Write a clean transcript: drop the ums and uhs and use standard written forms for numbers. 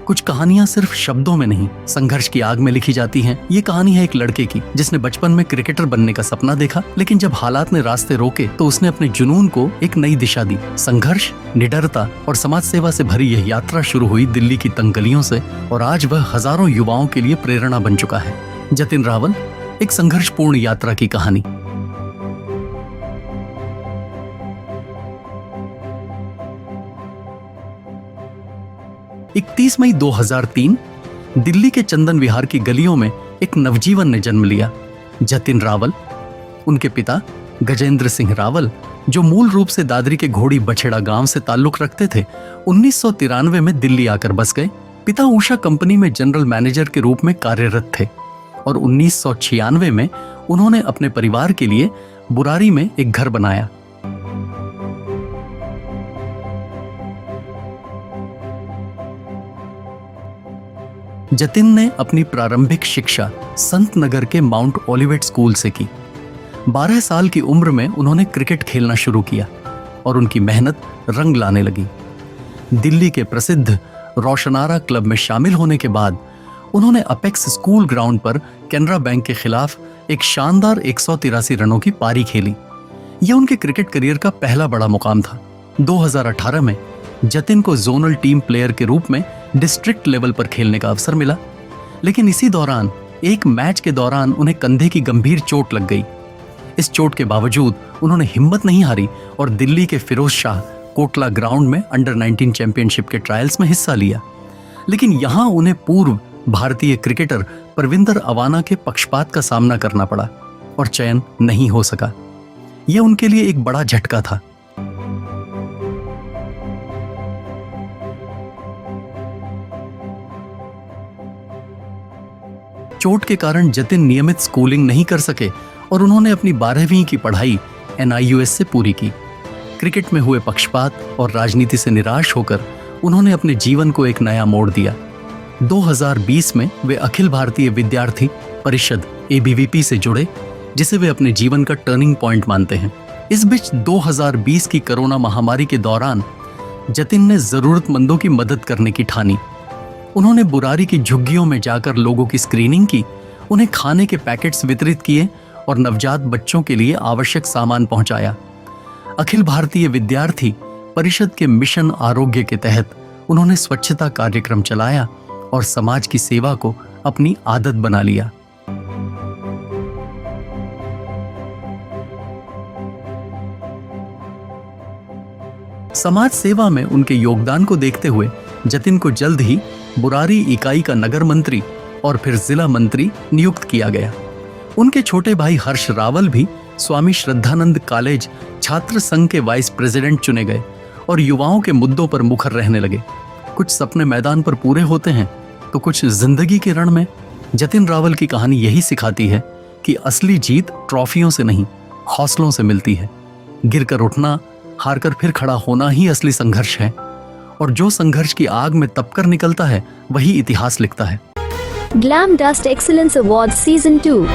कुछ कहानियां सिर्फ शब्दों में नहीं, संघर्ष की आग में लिखी जाती हैं। ये कहानी है एक लड़के की जिसने बचपन में क्रिकेटर बनने का सपना देखा, लेकिन जब हालात ने रास्ते रोके तो उसने अपने जुनून को एक नई दिशा दी। संघर्ष, निडरता और समाज सेवा से भरी यह यात्रा शुरू हुई दिल्ली की तंग गलियों से, और आज वह हजारों युवाओं के लिए प्रेरणा बन चुका है। जतिन रावल, एक संघर्षपूर्ण यात्रा की कहानी। इकतीस मई 2003 दिल्ली के चंदन विहार की गलियों में एक नवजीवन ने जन्म लिया, जतिन रावल। उनके पिता गजेंद्र सिंह रावल, जो मूल रूप से दादरी के घोड़ी बछेड़ा गांव से ताल्लुक रखते थे, 1993 में दिल्ली आकर बस गए। पिता उषा कंपनी में जनरल मैनेजर के रूप में कार्यरत थे और 1996 में उन्होंने अपने परिवार के लिए बुरारी में एक घर बनाया। जतिन ने अपनी प्रारंभिक शिक्षा संत नगर के माउंट ओलिवेट स्कूल से की। 12 साल की उम्र में उन्होंने क्रिकेट खेलना शुरू किया और उनकी मेहनत रंग लाने लगी। दिल्ली के प्रसिद्ध रोशनारा क्लब में शामिल होने के बाद उन्होंने अपेक्स स्कूल ग्राउंड पर कैनरा बैंक के खिलाफ एक शानदार 183 रनों की पारी खेली। यह उनके क्रिकेट करियर का पहला बड़ा मुकाम था। 2018 में जतिन को जोनल टीम प्लेयर के रूप में डिस्ट्रिक्ट लेवल पर खेलने का अवसर मिला, लेकिन इसी दौरान एक मैच के दौरान उन्हें कंधे की गंभीर चोट लग गई। इस चोट के बावजूद उन्होंने हिम्मत नहीं हारी और दिल्ली के फिरोज शाह कोटला ग्राउंड में अंडर 19 चैंपियनशिप के ट्रायल्स में हिस्सा लिया। लेकिन यहां उन्हें पूर्व भारतीय क्रिकेटर परविंदर अवाना के पक्षपात का सामना करना पड़ा और चयन नहीं हो सका। यह उनके लिए एक बड़ा झटका था। चोट के कारण जतिन नियमित स्कूलिंग नहीं कर सके और उन्होंने अपनी 12वीं की पढ़ाई NIUS से पूरी की। क्रिकेट में हुए पक्षपात और राजनीति से निराश होकर उन्होंने अपने जीवन को एक नया मोड़ दिया। 2020 में वे अखिल भारतीय विद्यार्थी परिषद ABVP से जुड़े, जिसे वे अपने जीवन का टर्निंग पॉइंट मानते हैं। इस बीच 2020 की कोरोना महामारी के दौरान जतिन ने जरूरतमंदों की मदद करने की ठानी। उन्होंने बुरारी की झुग्गियों में जाकर लोगों की स्क्रीनिंग की, उन्हें खाने के पैकेट्स वितरित किए और नवजात बच्चों के लिए आवश्यक सामान पहुंचाया। अखिल भारतीय विद्यार्थी परिषद के मिशन आरोग्य के तहत उन्होंने स्वच्छता कार्यक्रम चलाया और समाज की सेवा को अपनी आदत बना लिया। समाज सेवा में उनके योगदान को देखते हुए जतिन को जल्द ही बुरारी इकाई का नगर मंत्री और फिर जिला मंत्री नियुक्त किया गया। उनके छोटे भाई हर्ष रावल भी स्वामी श्रद्धानंद कॉलेज छात्र संघ के वाइस प्रेसिडेंट चुने गए और युवाओं के मुद्दों पर मुखर रहने लगे। कुछ सपने मैदान पर पूरे होते हैं तो कुछ जिंदगी के रण में। जतिन रावल की कहानी यही सिखाती है कि असली जीत ट्रॉफियों से नहीं, हौसलों से मिलती है। गिरकर उठना, हारकर फिर खड़ा होना ही असली संघर्ष है, और जो संघर्ष की आग में तपकर निकलता है वही इतिहास लिखता है। Glam dust excellence award season 2।